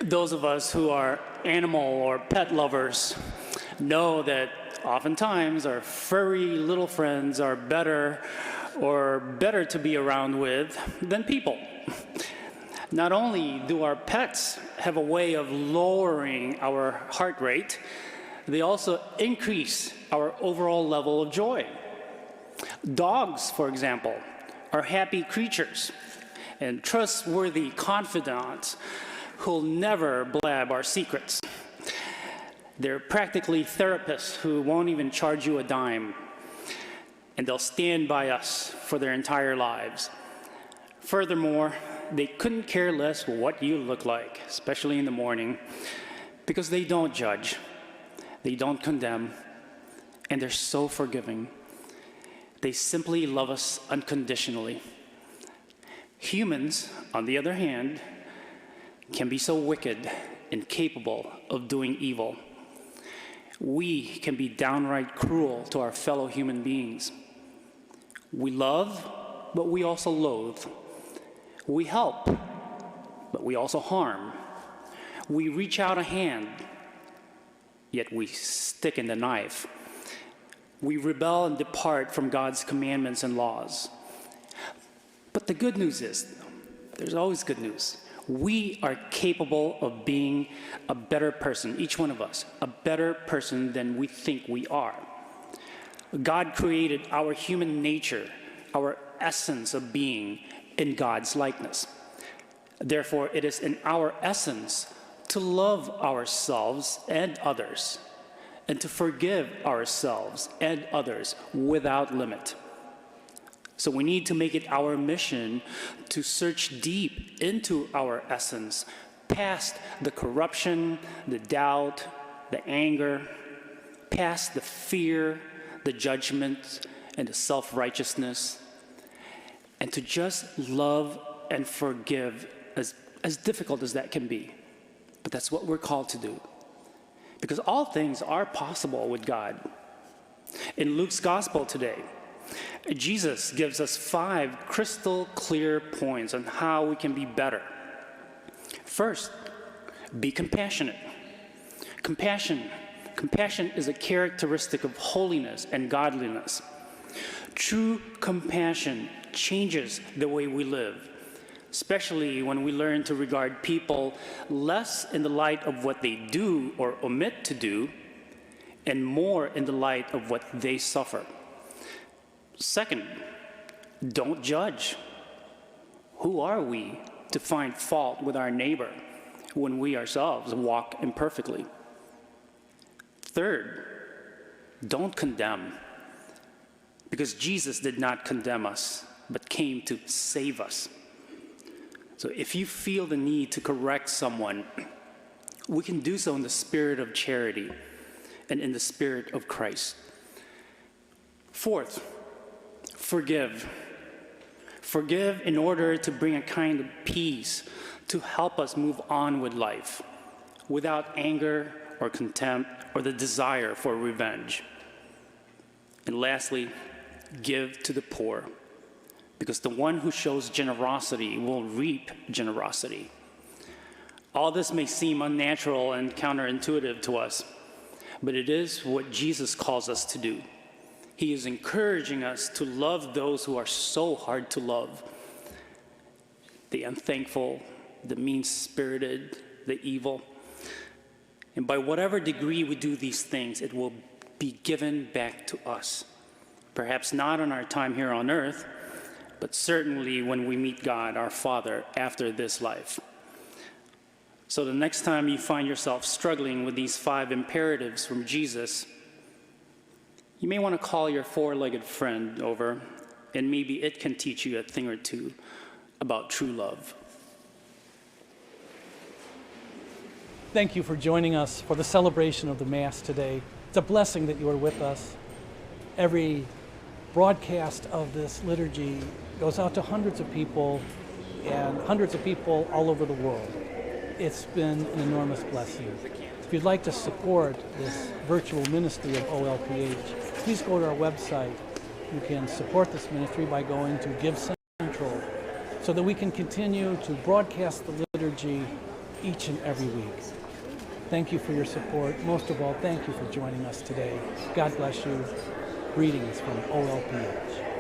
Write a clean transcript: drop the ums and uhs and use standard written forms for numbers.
Those of us who are animal or pet lovers know that oftentimes our furry little friends are better to be around with than people. Not only do our pets have a way of lowering our heart rate, they also increase our overall level of joy. Dogs, for example, are happy creatures and trustworthy confidants who'll never blab our secrets. They're practically therapists who won't even charge you a dime, and they'll stand by us for their entire lives. Furthermore, they couldn't care less what you look like, especially in the morning, because they don't judge, they don't condemn, and they're so forgiving. They simply love us unconditionally. Humans, on the other hand, can be so wicked and capable of doing evil. We can be downright cruel to our fellow human beings. We love, but we also loathe. We help, but we also harm. We reach out a hand, yet we stick in the knife. We rebel and depart from God's commandments and laws. But the good news is, there's always good news. We are capable of being a better person, each one of us, a better person than we think we are. God created our human nature, our essence of being, in God's likeness. Therefore, it is in our essence to love ourselves and others, and to forgive ourselves and others without limit. So we need to make it our mission to search deep into our essence, past the corruption, the doubt, the anger, past the fear, the judgment, and the self-righteousness, and to just love and forgive, as difficult as that can be. But that's what we're called to do. Because all things are possible with God. In Luke's gospel today, Jesus gives us 5 crystal clear points on how we can be better. First, be compassionate. Compassion is a characteristic of holiness and godliness. True compassion changes the way we live, especially when we learn to regard people less in the light of what they do or omit to do, and more in the light of what they suffer. Second, don't judge. Who are we to find fault with our neighbor when we ourselves walk imperfectly? Third, don't condemn, because Jesus did not condemn us, but came to save us. So if you feel the need to correct someone, we can do so in the spirit of charity and in the spirit of Christ. Fourth, forgive. Forgive in order to bring a kind of peace to help us move on with life without anger or contempt or the desire for revenge. And lastly, give to the poor, because the one who shows generosity will reap generosity. All this may seem unnatural and counterintuitive to us, but it is what Jesus calls us to do. He is encouraging us to love those who are so hard to love: the unthankful, the mean-spirited, the evil. And by whatever degree we do these things, it will be given back to us. Perhaps not on our time here on earth, but certainly when we meet God, our Father, after this life. So the next time you find yourself struggling with these 5 imperatives from Jesus, you may want to call your 4-legged friend over, and maybe it can teach you a thing or two about true love. Thank you for joining us for the celebration of the Mass today. It's a blessing that you are with us. Every broadcast of this liturgy goes out to hundreds of people, and hundreds of people all over the world. It's been an enormous blessing. If you'd like to support this virtual ministry of OLPH, please go to our website. You can support this ministry by going to Give Central, so that we can continue to broadcast the liturgy each and every week. Thank you for your support. Most of all, thank you for joining us today. God bless you. Greetings from OLPH.